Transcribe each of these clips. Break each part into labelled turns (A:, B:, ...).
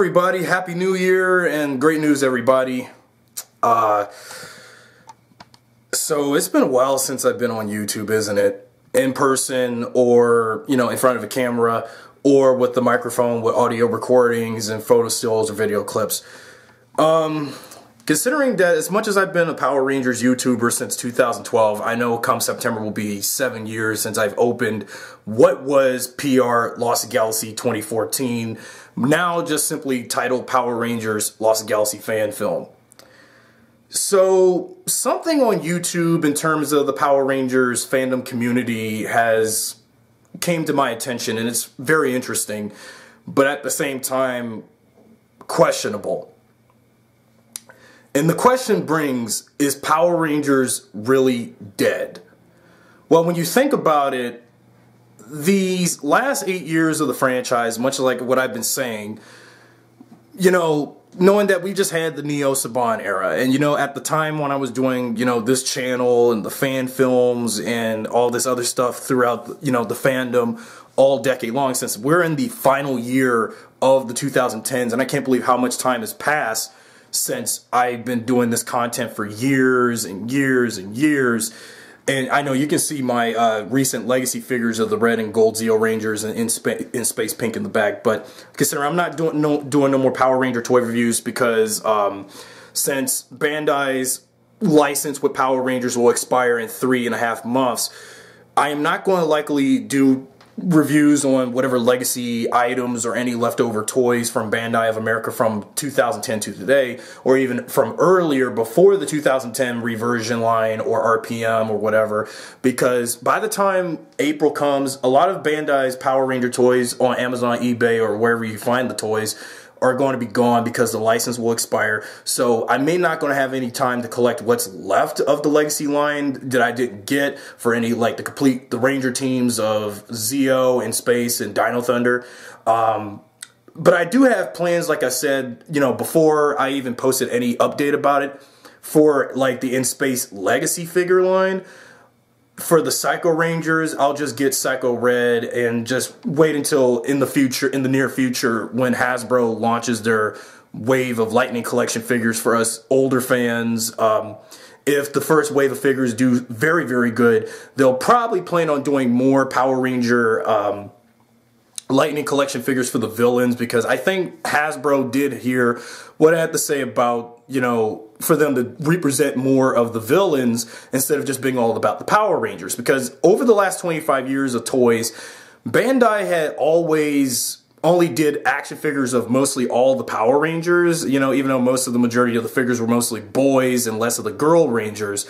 A: everybody, Happy New Year and great news everybody. So it's been a while since I've been on YouTube, isn't it? In person or, in front of a camera or with the microphone with audio recordings and photo stills or video clips. Considering that as much as I've been a Power Rangers YouTuber since 2012, I know come September will be 7 years since I've opened what was PR Lost Galaxy 2014, now just simply titled Power Rangers Lost Galaxy fan film. So something on YouTube in terms of the Power Rangers fandom community has came to my attention, and it's very interesting, but at the same time questionable. And the question brings, is Power Rangers really dead? Well, when you think about it, these last 8 years of the franchise, much like what I've been saying, knowing that we just had the Neo-Saban era, and at the time when I was doing, this channel and the fan films and all this other stuff throughout, the fandom all decade long, since we're in the final year of the 2010s, and I can't believe how much time has passed since I've been doing this content for years and years and years. And I know you can see my recent legacy figures of the red and gold Zeo Rangers in Space Pink in the back. But consider I'm not doing no more Power Ranger toy reviews because since Bandai's license with Power Rangers will expire in 3.5 months, I am not going to likely do reviews on whatever legacy items or any leftover toys from Bandai of America from 2010 to today, or even from earlier before the 2010 reversion line or RPM or whatever, because by the time April comes, a lot of Bandai's Power Ranger toys on Amazon, eBay, or wherever you find the toys are going to be gone because the license will expire. So I may not going to have any time to collect what's left of the legacy line that I didn't get for any, like the Ranger teams of Zeo and Space and Dino Thunder. But I do have plans, like I said, before I even posted any update about it, for like the In Space legacy figure line. For the Psycho Rangers, I'll just get Psycho Red and just wait until in the near future, when Hasbro launches their wave of Lightning Collection figures for us older fans. If the first wave of figures do very, very good, they'll probably plan on doing more Power Ranger Lightning Collection figures for the villains, because I think Hasbro did hear what I had to say about, for them to represent more of the villains instead of just being all about the Power Rangers. Because over the last 25 years of toys, Bandai had always only did action figures of mostly all the Power Rangers, even though most of the majority of the figures were mostly boys and less of the girl Rangers,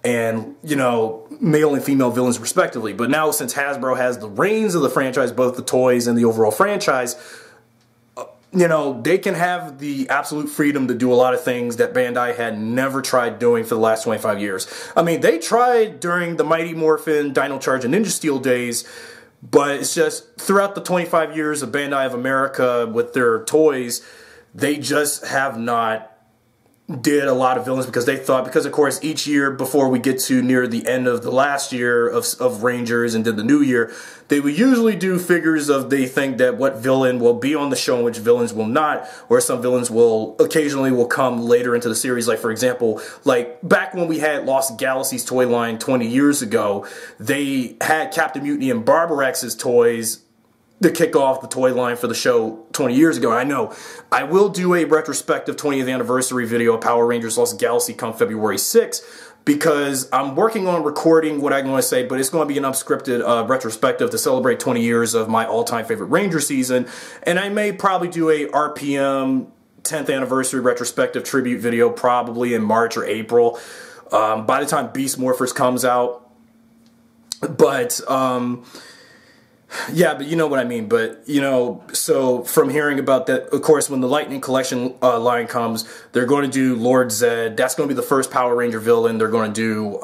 A: and, male and female villains respectively. But now, since Hasbro has the reins of the franchise, both the toys and the overall franchise, they can have the absolute freedom to do a lot of things that Bandai had never tried doing for the last 25 years. I mean, they tried during the Mighty Morphin, Dino Charge, and Ninja Steel days, but it's just throughout the 25 years of Bandai of America with their toys, they just have not did a lot of villains, because they thought, because of course each year before we get to near the end of the last year of Rangers and then the new year, they would usually do figures of, they think that what villain will be on the show and which villains will not, or some villains will occasionally come later into the series. Like, for example, like back when we had Lost Galaxy's toy line 20 years ago, they had Captain Mutiny and Barbarex's toys to kick off the toy line for the show 20 years ago. And I know I will do a retrospective 20th anniversary video of Power Rangers Lost Galaxy come February 6th, because I'm working on recording what I'm going to say, but it's going to be an unscripted retrospective to celebrate 20 years of my all-time favorite Ranger season. And I may probably do a RPM 10th anniversary retrospective tribute video probably in March or April, by the time Beast Morphers comes out. But yeah, but you know what I mean. But, so from hearing about that, of course, when the Lightning Collection line comes, they're going to do Lord Zed. That's going to be the first Power Ranger villain they're going to do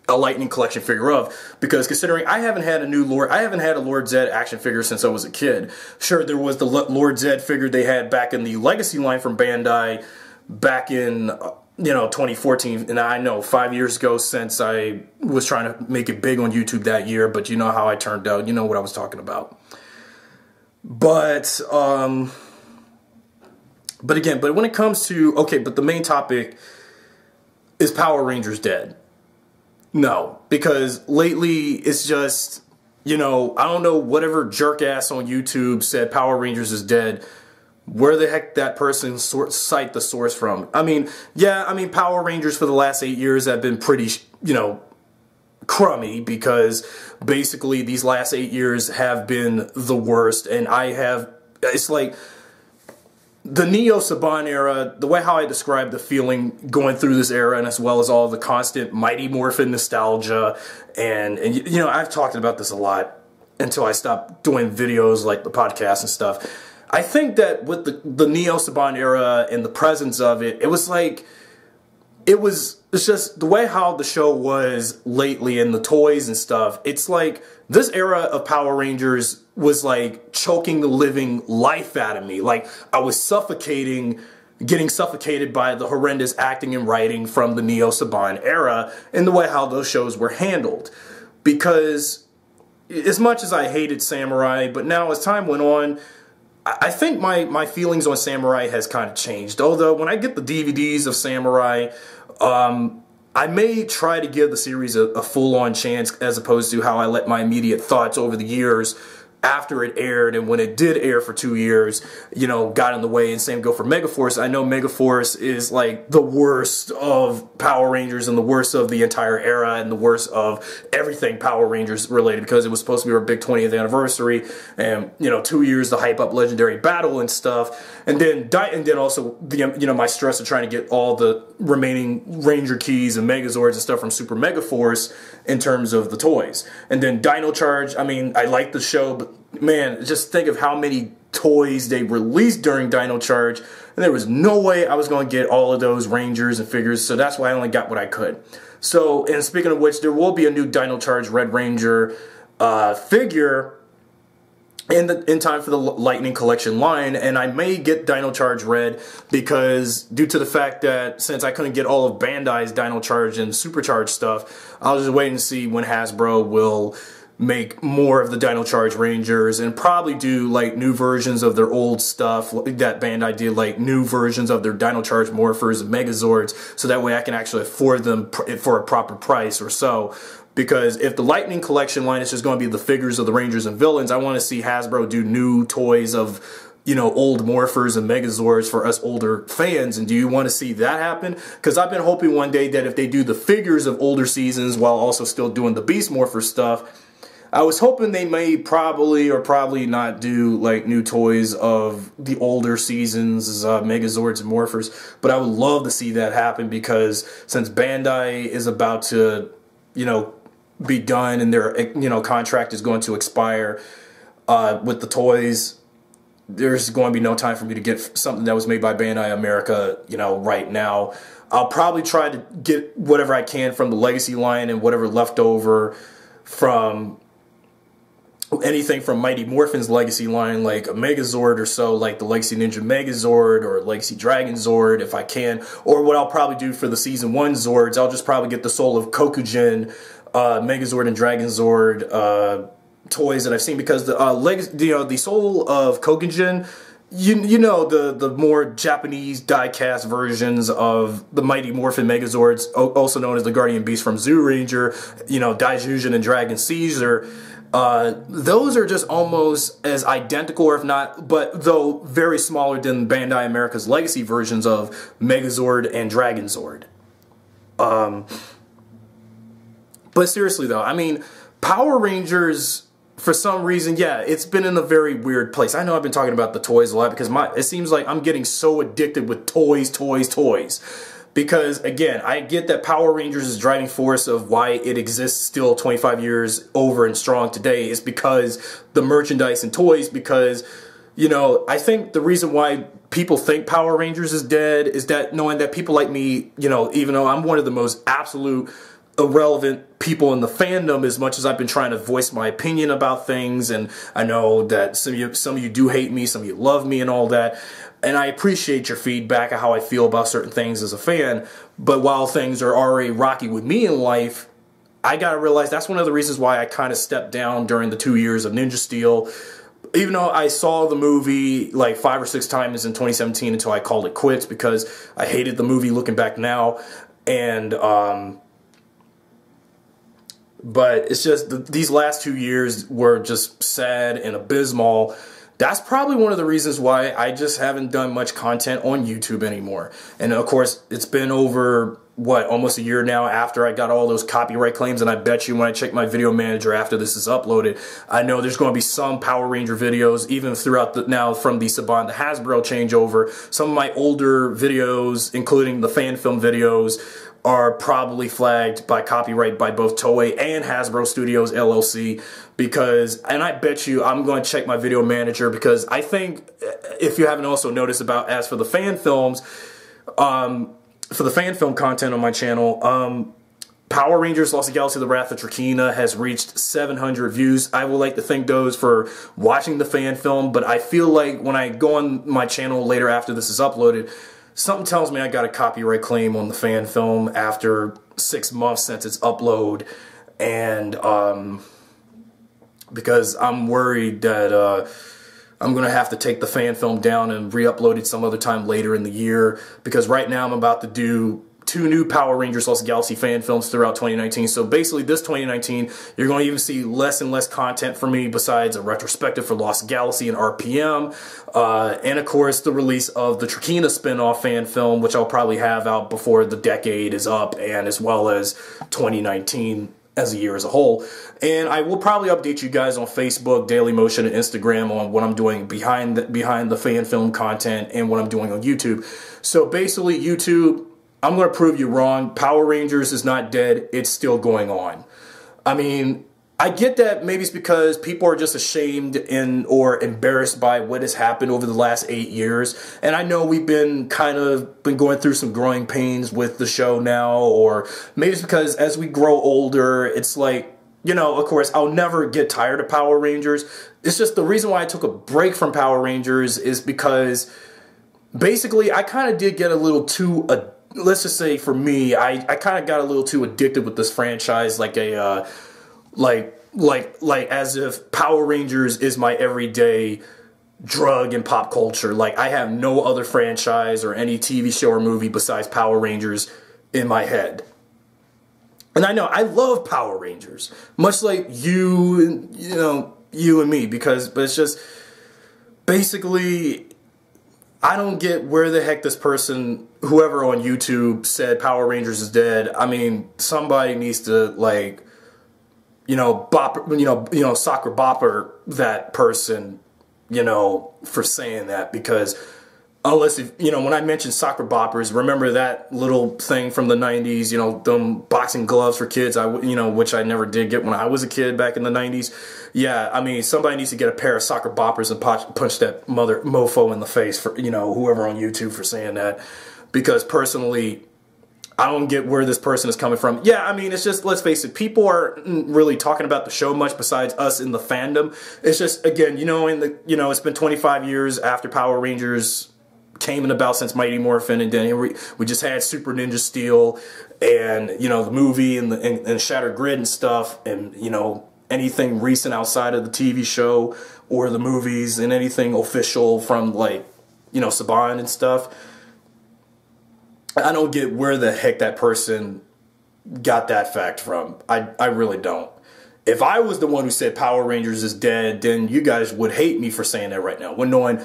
A: a Lightning Collection figure of. Because considering I haven't had a Lord Zed action figure since I was a kid. Sure, there was the Lord Zed figure they had back in the Legacy line from Bandai back in 2014, and I know 5 years ago since I was trying to make it big on YouTube that year, but you know how I turned out, you know what I was talking about. But But again, but when it comes to, okay, but the main topic is Power Rangers dead? No, because lately it's just, you know, I don't know, whatever jerk ass on YouTube said Power Rangers is dead, where the heck that person cite the source from. I mean, yeah, I mean, Power Rangers for the last 8 years have been pretty, you know, crummy, because basically these last 8 years have been the worst. And it's like the Neo-Saban era, the way how I describe the feeling going through this era, and as well as all the constant Mighty Morphin nostalgia, and you know, I've talked about this a lot until I stopped doing videos like the podcast and stuff. I think that with the Neo-Saban era and the presence of it, it was like, it's just the way how the show was lately and the toys and stuff. It's like this era of Power Rangers was like choking the living life out of me. Like I was getting suffocated by the horrendous acting and writing from the Neo-Saban era and the way how those shows were handled. Because as much as I hated Samurai, but now as time went on, I think my feelings on Samurai has kind of changed. Although when I get the DVDs of Samurai, I may try to give the series a full-on chance, as opposed to how I let my immediate thoughts over the years after it aired, and when it did air for 2 years, you know, got in the way. And same go for Megaforce. I know Megaforce is like the worst of Power Rangers and the worst of the entire era and the worst of everything Power Rangers related, because it was supposed to be our big 20th anniversary, and you know, 2 years to hype up Legendary Battle and stuff, and then also the, you know, my stress of trying to get all the remaining Ranger keys and Megazords and stuff from Super Megaforce in terms of the toys. And then Dino Charge, I mean, I like the show, but man, just think of how many toys they released during Dino Charge, and there was no way I was going to get all of those Rangers and figures, so that's why I only got what I could. So, and speaking of which, there will be a new Dino Charge Red Ranger figure in time for the Lightning Collection line, and I may get Dino Charge Red, because due to the fact that since I couldn't get all of Bandai's Dino Charge and Supercharge stuff, I was just waiting to see when Hasbro will make more of the Dino Charge Rangers and probably do like new versions of their old stuff that Bandai did, like new versions of their Dino Charge Morphers and Megazords, so that way I can actually afford them for a proper price or so. Because if the Lightning Collection line is just going to be the figures of the Rangers and villains, I want to see Hasbro do new toys of, you know, old Morphers and Megazords for us older fans. And do you want to see that happen? Because I've been hoping one day that if they do the figures of older seasons while also still doing the Beast Morpher stuff, I was hoping they may probably not do like new toys of the older seasons, Megazords and Morphers. But I would love to see that happen, because since Bandai is about to, you know, be done and their, you know, contract is going to expire with the toys, there's going to be no time for me to get something that was made by Bandai America, you know, right now. I'll probably try to get whatever I can from the Legacy line and whatever left over from anything from Mighty Morphin's Legacy line, like a Megazord or so, like the Legacy Ninja Megazord or Legacy Dragon Zord if I can. Or what I'll probably do for the Season 1 Zords, I'll just probably get the Soul of Kokujin, Megazord and Dragon Zord toys that I've seen, because the Soul of Kokujin, you know, the more Japanese die-cast versions of the Mighty Morphin Megazords, also known as the Guardian Beast from Zoo Ranger, you know, Daijujin and Dragon Caesar. Those are just almost as identical, or if not, but though very smaller than Bandai America's Legacy versions of Megazord and Dragon Zord. But seriously though, I mean, Power Rangers, for some reason, yeah, it's been in a very weird place. I know I've been talking about the toys a lot, because it seems like I'm getting so addicted with toys. Because, again, I get that Power Rangers is driving force of why it exists still 25 years over and strong today is because the merchandise and toys, because, you know, I think the reason why people think Power Rangers is dead is that knowing that people like me, you know, even though I'm one of the most absolute irrelevant people in the fandom, as much as I've been trying to voice my opinion about things, and I know that some of you do hate me, some of you love me and all that, and I appreciate your feedback on how I feel about certain things as a fan, but while things are already rocky with me in life, I gotta realize that's one of the reasons why I kind of stepped down during the 2 years of Ninja Steel. even though I saw the movie like 5 or 6 times in 2017 until I called it quits because I hated the movie looking back now. And, but it's just these last 2 years were just sad and abysmal. That's probably one of the reasons why I just haven't done much content on YouTube anymore. And of course, it's been over, what, almost a year now after I got all those copyright claims. And I bet you when I check my video manager after this is uploaded, I know there's going to be some Power Ranger videos, even throughout the, now from the Saban to Hasbro changeover. Some of my older videos, including the fan film videos, are probably flagged by copyright by both Toei and Hasbro Studios LLC because, and I bet you I'm going to check my video manager because I think, if you haven't also noticed about, as for the fan films, for the fan film content on my channel, Power Rangers Lost Galaxy The Wrath of Trakina has reached 700 views. I would like to thank those for watching the fan film, but I feel like when I go on my channel later after this is uploaded, something tells me I got a copyright claim on the fan film after 6 months since its upload, and because I'm worried that I'm going to have to take the fan film down and re-upload it some other time later in the year, because right now I'm about to do 2 new Power Rangers Lost Galaxy fan films throughout 2019. So basically this 2019, you're going to even see less and less content from me besides a retrospective for Lost Galaxy and RPM. And of course the release of the Trakina spin-off fan film, which I'll probably have out before the decade is up, and as well as 2019 as a year as a whole. And I will probably update you guys on Facebook, Daily Motion, and Instagram on what I'm doing behind the fan film content and what I'm doing on YouTube. So basically YouTube, I'm going to prove you wrong. Power Rangers is not dead. It's still going on. I mean, I get that maybe it's because people are just ashamed or embarrassed by what has happened over the last 8 years. And I know we've been going through some growing pains with the show now, or maybe it's because as we grow older, it's like, you know, of course, I'll never get tired of Power Rangers. It's just the reason why I took a break from Power Rangers is because basically I kind of did get a little too let's just say for me, I kind of got a little too addicted with this franchise, like a like as if Power Rangers is my everyday drug in pop culture. Like I have no other franchise or any TV show or movie besides Power Rangers in my head. And I know I love Power Rangers, much like you and me, but it's just basically I don't get where the heck this person, whoever on YouTube, said Power Rangers is dead. I mean, somebody needs to, like, soccer bopper that person, for saying that, because unless, when I mentioned soccer boppers, remember that little thing from the 90s, them boxing gloves for kids, which I never did get when I was a kid back in the 90s. Yeah, I mean, somebody needs to get a pair of soccer boppers and punch that mofo in the face for, whoever on YouTube for saying that. Because personally, I don't get where this person is coming from. Yeah, I mean, it's just, let's face it, people aren't really talking about the show much besides us in the fandom. It's just, again, it's been 25 years after Power Rangers came in about since Mighty Morphin, and then we just had Super Ninja Steel and the movie and Shattered Grid and stuff, and anything recent outside of the TV show or the movies and anything official from Saban and stuff. I don't get where the heck that person got that fact from. I really don't. If I was the one who said Power Rangers is dead, then you guys would hate me for saying that right now. When knowing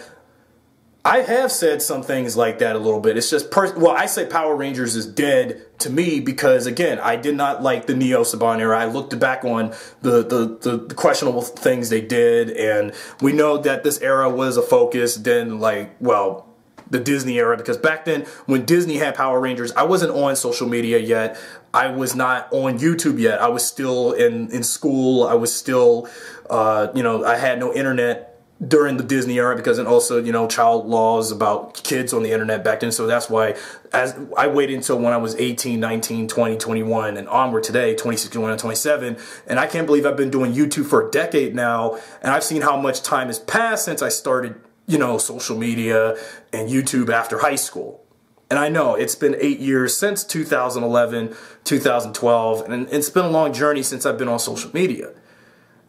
A: I have said some things like that a little bit. It's just, I say Power Rangers is dead to me because, again, I did not like the Neo-Saban era. I looked back on the questionable things they did, and we know that this era was a focus, then, the Disney era, because back then, when Disney had Power Rangers, I wasn't on social media yet. I was not on YouTube yet. I was still in school. I was still, I had no internet during the Disney era, because, and also, child laws about kids on the internet back then. So that's why as I waited until when I was 18, 19, 20, 21 and onward today, 26, 21, and 27. And I can't believe I've been doing YouTube for a decade now. And I've seen how much time has passed since I started, social media and YouTube after high school. And I know it's been 8 years since 2011, 2012, and it's been a long journey since I've been on social media.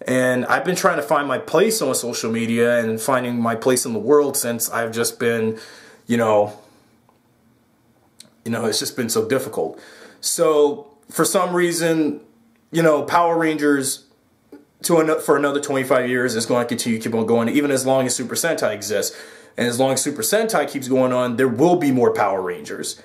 A: And I've been trying to find my place on social media and finding my place in the world since I've just been, it's just been so difficult. So for some reason, Power Rangers for another 25 years is going to continue to keep on going, even as long as Super Sentai exists. And as long as Super Sentai keeps going on, there will be more Power Rangers.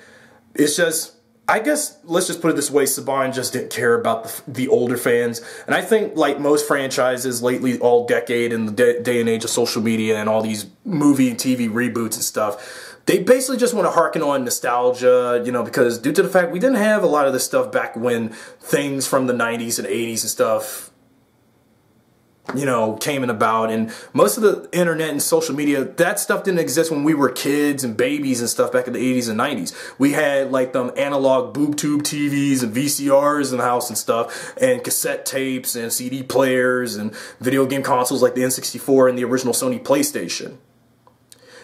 A: It's just, I guess, let's just put it this way, Saban just didn't care about the older fans. And I think, like most franchises lately, all decade in the day and age of social media and all these movie and TV reboots and stuff, they basically just want to harken on nostalgia, because due to the fact we didn't have a lot of this stuff back when things from the 90s and 80s and stuff, came about, and most of the internet and social media, that stuff didn't exist when we were kids and babies and stuff back in the 80s and 90s. We had like them analog boob tube TVs and VCRs in the house and stuff, and cassette tapes and CD players and video game consoles like the N64 and the original Sony PlayStation.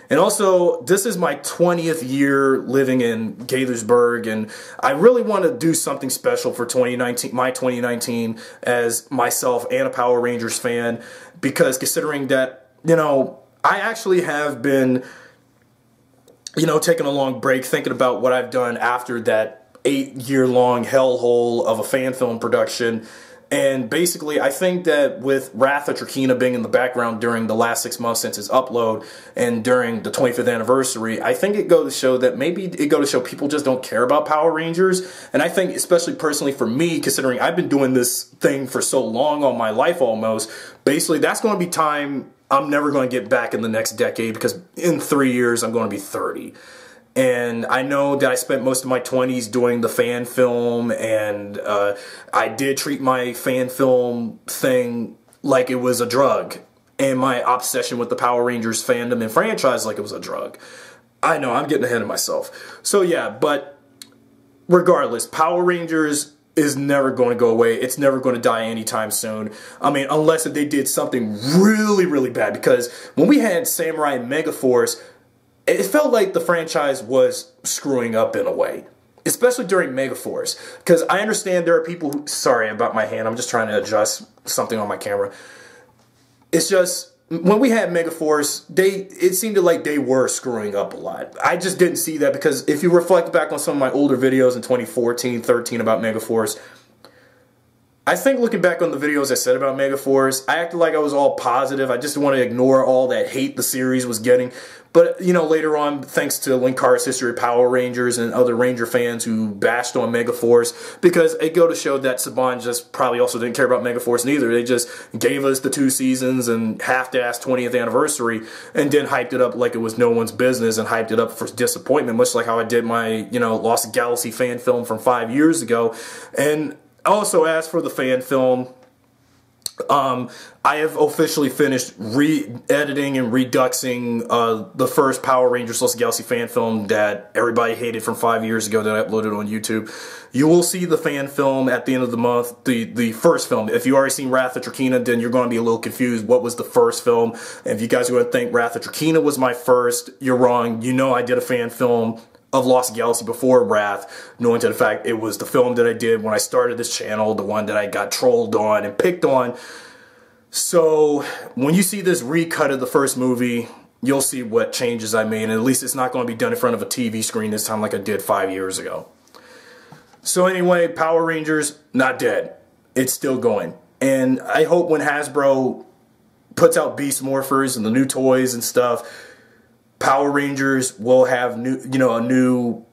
A: And also, this is my 20th year living in Gaithersburg, and I really want to do something special for 2019, my 2019, as myself and a Power Rangers fan, because considering that, I actually have been, taking a long break thinking about what I've done after that 8-year-long hellhole of a fan film production. And basically, I think that with Wrath of Trakina being in the background during the last 6 months since its upload and during the 25th anniversary, I think it goes to show that people just don't care about Power Rangers. And I think, especially personally for me, considering I've been doing this thing for so long, all my life almost, basically that's going to be time I'm never going to get back in the next decade, because in 3 years I'm going to be 30. And I know that I spent most of my 20s doing the fan film, and I did treat my fan film thing like it was a drug, and my obsession with the Power Rangers fandom and franchise like it was a drug. I know, I'm getting ahead of myself. So yeah, but regardless, Power Rangers is never going to go away. It's never going to die anytime soon. I mean, unless they did something really, really bad, because when we had Samurai and Megaforce, it felt like the franchise was screwing up in a way, especially during Megaforce. Because I understand there are people who... Sorry about my hand. I'm just trying to adjust something on my camera. It's just, when we had Megaforce, it seemed like they were screwing up a lot. I just didn't see that, because if you reflect back on some of my older videos in 2014, 13 about Megaforce, I think looking back on the videos I said about Megaforce, I acted like I was all positive. I just want to ignore all that hate the series was getting. But, later on, thanks to Linkara's History of Power Rangers and other Ranger fans who bashed on Megaforce, because it go to show that Saban just probably also didn't care about Megaforce neither. They just gave us the 2 seasons and half-assed 20th anniversary, and then hyped it up like it was no one's business, and hyped it up for disappointment, much like how I did my, Lost Galaxy fan film from 5 years ago. And also, as for the fan film, I have officially finished re-editing and reduxing the first Power Rangers Lost Galaxy fan film that everybody hated from 5 years ago that I uploaded on YouTube. You will see the fan film at the end of the month, the first film. If you already seen Wrath of Trakina, then you're going to be a little confused. What was the first film? And if you guys are going to think Wrath of Trakina was my first, you're wrong. I did a fan film of Lost Galaxy before Wrath, knowing to the fact it was the film that I did when I started this channel, the one that I got trolled on and picked on. So when you see this recut of the first movie, you'll see what changes I made, and at least it's not going to be done in front of a TV screen this time like I did 5 years ago. So anyway, Power Rangers, not dead. It's still going. And I hope when Hasbro puts out Beast Morphers and the new toys and stuff, Power Rangers will have a new,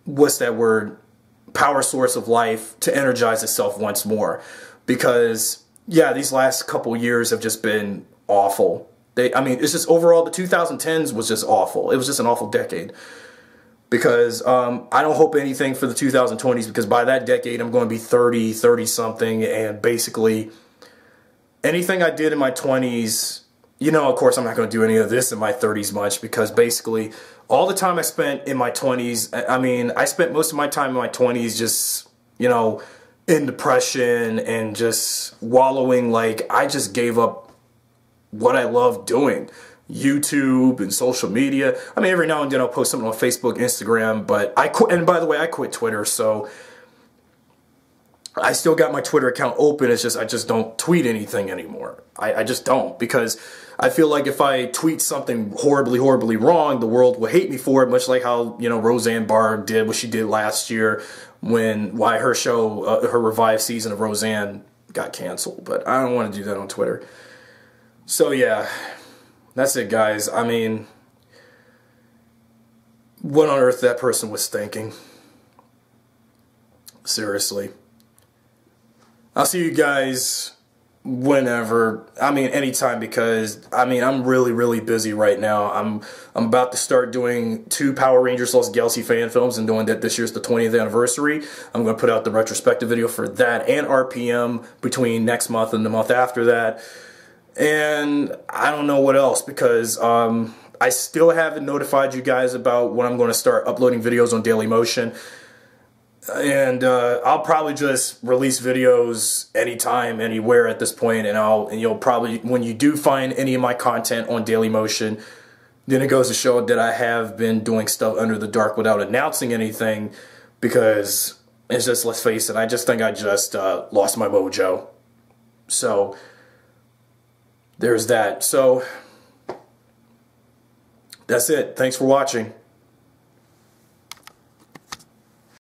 A: what's that word, power source of life to energize itself once more. Because, yeah, these last couple years have just been awful. It's just overall, the 2010s was just awful. It was just an awful decade. Because I don't hope anything for the 2020s, because by that decade I'm going to be 30, 30-something, and basically anything I did in my 20s... of course, I'm not going to do any of this in my 30s much, because basically all the time I spent in my 20s, I spent most of my time in my 20s just, in depression and just wallowing. Like, I just gave up what I love doing. YouTube and social media. Every now and then I'll post something on Facebook, Instagram, but I quit. And by the way, I quit Twitter, so I still got my Twitter account open. It's just I just don't tweet anything anymore. I just don't, because I feel like if I tweet something horribly, horribly wrong, the world will hate me for it, much like how, you know, Roseanne Barr did what she did last year why her show, her revived season of Roseanne got canceled. But I don't want to do that on Twitter. So yeah, that's it, guys. I mean, what on earth that person was thinking? Seriously. I'll see you guys whenever. I mean, anytime, because I mean, I'm really, really busy right now. I'm about to start doing 2 Power Rangers Lost Galaxy fan films, and doing that this year's the 20th anniversary. I'm going to put out the retrospective video for that and RPM between next month and the month after that. And I don't know what else, because I still haven't notified you guys about when I'm going to start uploading videos on Dailymotion. And I'll probably just release videos anytime, anywhere at this point, and you'll probably, when you do find any of my content on Dailymotion, then it goes to show that I have been doing stuff under the dark without announcing anything, because it's just, let's face it, I just think I just lost my mojo. So there's that. So that's it. Thanks for watching.